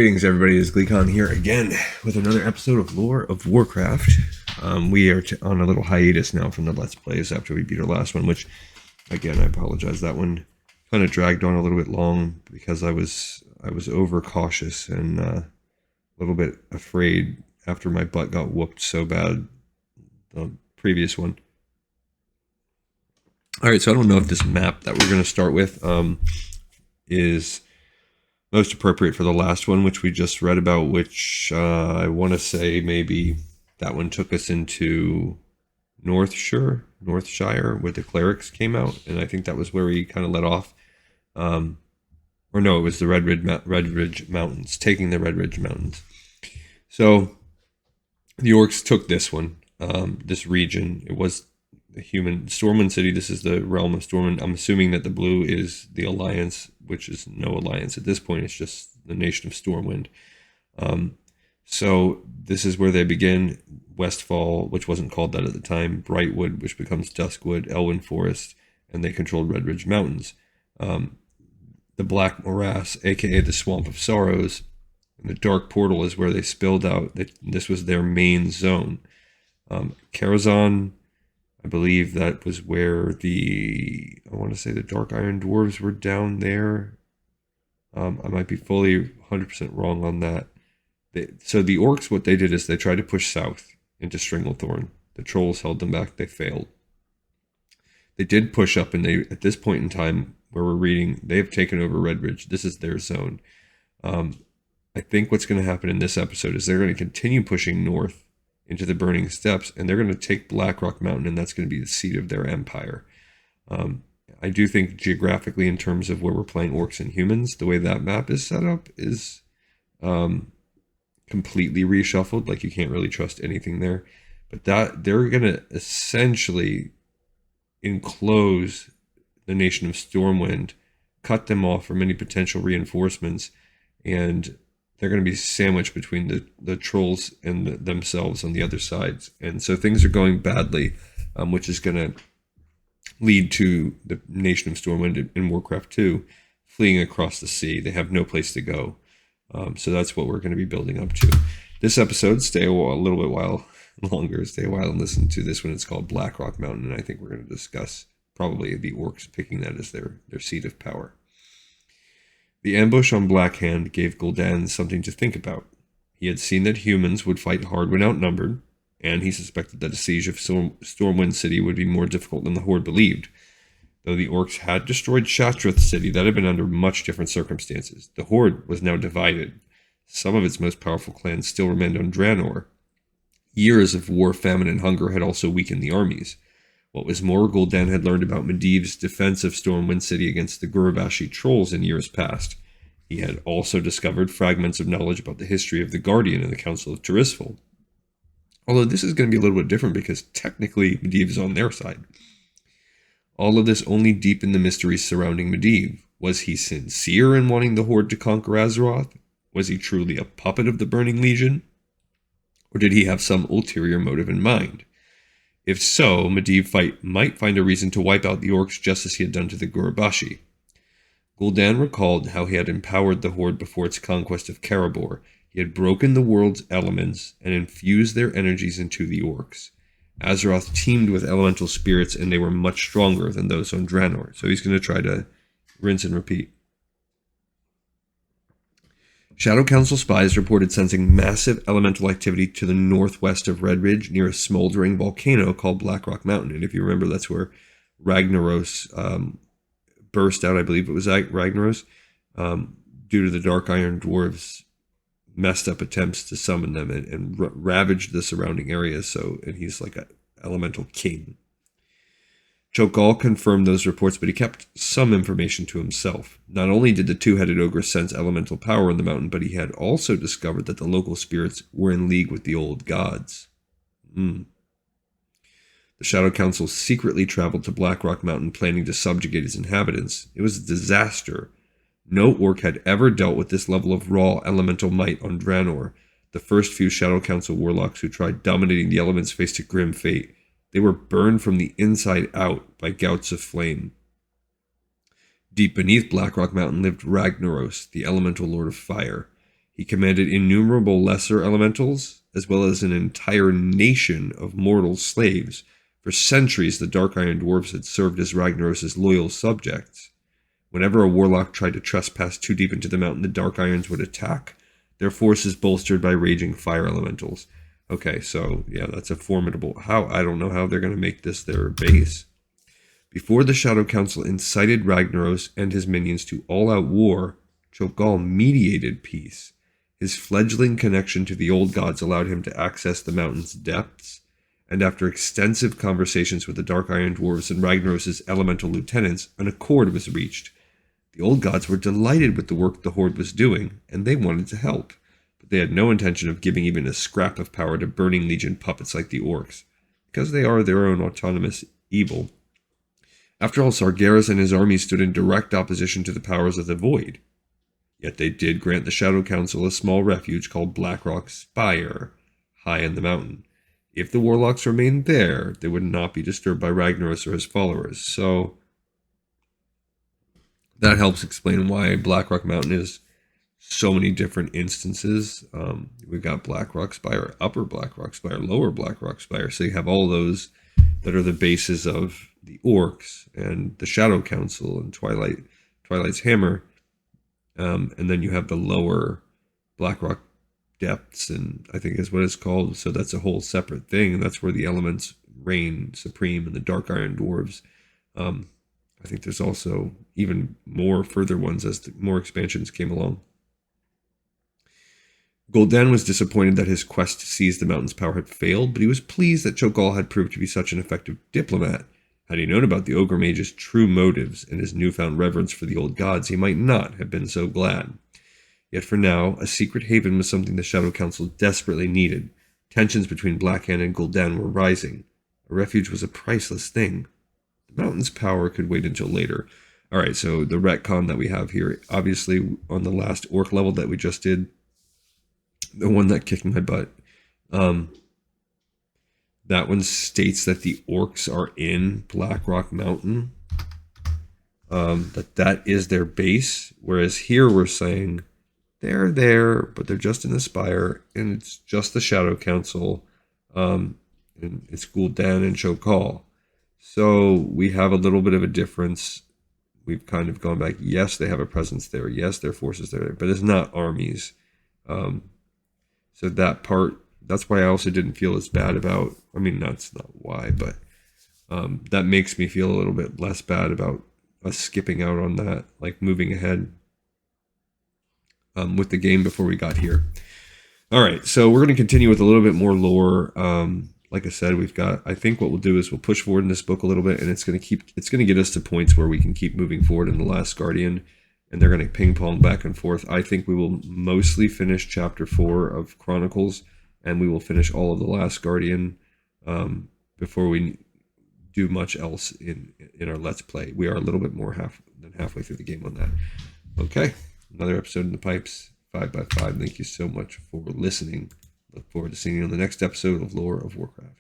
Greetings, everybody. It's Gleekon here again with another episode of Lore of Warcraft. We are on a little hiatus now from the Let's Plays after we beat our last one, which, again, I apologize. That one kind of dragged on a little bit long because I was overcautious and a little bit afraid after my butt got whooped so bad the previous one. All right, so I don't know if this map that we're going to start with is most appropriate for the last one, which we just read about, which I want to say maybe that one took us into Northshire, where the clerics came out, and I think that was where we kind of let off. Or no, it was the Red Ridge Mountains, taking the Red Ridge Mountains. So the orcs took this one, this region. It was the human Stormwind City. This is the realm of Stormwind. I'm assuming that the blue is the Alliance, which is no alliance at this point. It's just the nation of Stormwind. So this is where they begin. Westfall, which wasn't called that at the time. Brightwood, which becomes Duskwood. Elwyn Forest, and they controlled Red Ridge Mountains. The Black Morass, aka the Swamp of Sorrows, and the Dark Portal is where they spilled out. This was their main zone. Karazhan, I believe that was where I want to say the Dark Iron Dwarves were down there. I might be fully 100% wrong on that. So the orcs, what they did is they tried to push south into Stranglethorn. The trolls held them back. They failed. They did push up, and at this point in time where we're reading, they have taken over Red Ridge. This is their zone. I think what's going to happen in this episode is they're going to continue pushing north into the Burning Steppes, and they're going to take Blackrock Mountain, and that's going to be the seat of their empire. I do think geographically, in terms of where we're playing orcs and humans, the way that map is set up is completely reshuffled. Like, you can't really trust anything there. But that they're going to essentially enclose the nation of Stormwind, cut them off from any potential reinforcements, and they're going to be sandwiched between the trolls and themselves on the other sides. And so things are going badly, which is going to lead to the nation of Stormwind in Warcraft 2 fleeing across the sea. They have no place to go. So that's what we're going to be building up to. This episode, stay a little bit while longer, stay a while and listen to this one. It's called Blackrock Mountain, and I think we're going to discuss probably the orcs picking that as their seat of power. The ambush on Blackhand gave Gul'dan something to think about. He had seen that humans would fight hard when outnumbered, and he suspected that a siege of Stormwind City would be more difficult than the Horde believed. Though the orcs had destroyed Shatrath City, that had been under much different circumstances. The Horde was now divided. Some of its most powerful clans still remained on Draenor. Years of war, famine, and hunger had also weakened the armies. What was more, Gul'dan had learned about Medivh's defense of Stormwind City against the Gurubashi trolls in years past. He had also discovered fragments of knowledge about the history of the Guardian and the Council of Tirisfal. Although this is going to be a little bit different because technically Medivh is on their side. All of this only deepened the mysteries surrounding Medivh. Was he sincere in wanting the Horde to conquer Azeroth? Was he truly a puppet of the Burning Legion? Or did he have some ulterior motive in mind? If so, Medivh might find a reason to wipe out the orcs just as he had done to the Gurubashi. Gul'dan recalled how he had empowered the Horde before its conquest of Karabor. He had broken the world's elements and infused their energies into the orcs. Azeroth teemed with elemental spirits, and they were much stronger than those on Draenor. So he's going to try to rinse and repeat. Shadow Council spies reported sensing massive elemental activity to the northwest of Red Ridge near a smoldering volcano called Blackrock Mountain. And if you remember, that's where Ragnaros burst out. I believe it was Ragnaros, due to the Dark Iron Dwarves' messed up attempts to summon them and ravaged the surrounding areas. And he's like an elemental king. Chokal confirmed those reports, but he kept some information to himself. Not only did the two-headed ogre sense elemental power in the mountain, but he had also discovered that the local spirits were in league with the old gods. The Shadow Council secretly traveled to Blackrock Mountain, planning to subjugate its inhabitants. It was a disaster. No orc had ever dealt with this level of raw elemental might on Draenor. The first few Shadow Council warlocks who tried dominating the elements faced a grim fate. They were burned from the inside out by gouts of flame. Deep beneath Blackrock Mountain lived Ragnaros, the elemental lord of fire. He commanded innumerable lesser elementals, as well as an entire nation of mortal slaves. For centuries, the Dark Iron Dwarves had served as Ragnaros' loyal subjects. Whenever a warlock tried to trespass too deep into the mountain, the Dark Irons would attack, their forces bolstered by raging fire elementals. Okay, so yeah, that's a formidable... I don't know how they're going to make this their base. Before the Shadow Council incited Ragnaros and his minions to all-out war, Cho'Gall mediated peace. His fledgling connection to the old gods allowed him to access the mountain's depths, and after extensive conversations with the Dark Iron Dwarves and Ragnaros' elemental lieutenants, an accord was reached. The old gods were delighted with the work the Horde was doing, and they wanted to help, but they had no intention of giving even a scrap of power to Burning Legion puppets like the orcs, because they are their own autonomous evil. After all, Sargeras and his army stood in direct opposition to the powers of the Void. Yet they did grant the Shadow Council a small refuge called Blackrock Spire, high in the mountain. If the warlocks remained there, they would not be disturbed by Ragnaros or his followers. So that helps explain why Blackrock Mountain is so many different instances. We've got Blackrock Spire, Upper Blackrock Spire, Lower Blackrock Spire. So you have all those that are the bases of the orcs and the Shadow Council and Twilight's Hammer. And then you have the lower Blackrock Depths, and I think is what it's called. So that's a whole separate thing, and that's where the elements reign supreme and the Dark Iron Dwarves. I think there's also even more further ones as more expansions came along. Gul'dan was disappointed that his quest to seize the mountain's power had failed, but he was pleased that Cho'Gall had proved to be such an effective diplomat. Had he known about the Ogre Mage's true motives and his newfound reverence for the old gods, he might not have been so glad. Yet for now, a secret haven was something the Shadow Council desperately needed. Tensions between Blackhand and Gul'dan were rising. A refuge was a priceless thing. The mountain's power could wait until later. Alright, so the retcon that we have here, obviously on the last orc level that we just did, the one that kicked my butt, that one states that the orcs are in Blackrock Mountain, that is their base, whereas here we're saying they're there, but they're just in the Spire, and it's just the Shadow Council, and it's Gul'dan and Cho'Gall. So we have a little bit of a difference. We've kind of gone back. Yes, they have a presence there. Yes, their forces there, but it's not armies. So that part, that's why I also didn't feel as bad about, I mean, that's not why, but that makes me feel a little bit less bad about us skipping out on that, like moving ahead with the game before we got here. All right, so we're going to continue with a little bit more lore. Like I said, we've got, I think what we'll do is we'll push forward in this book a little bit, and it's going to get us to points where we can keep moving forward in The Last Guardian, and they're going to ping pong back and forth. I think we will mostly finish chapter 4 of Chronicles, and we will finish all of The Last Guardian before we do much else in our Let's Play. We are a little bit more than halfway through the game on that. Okay, another episode in the pipes, 5x5. Thank you so much for listening. Look forward to seeing you on the next episode of Lore of Warcraft.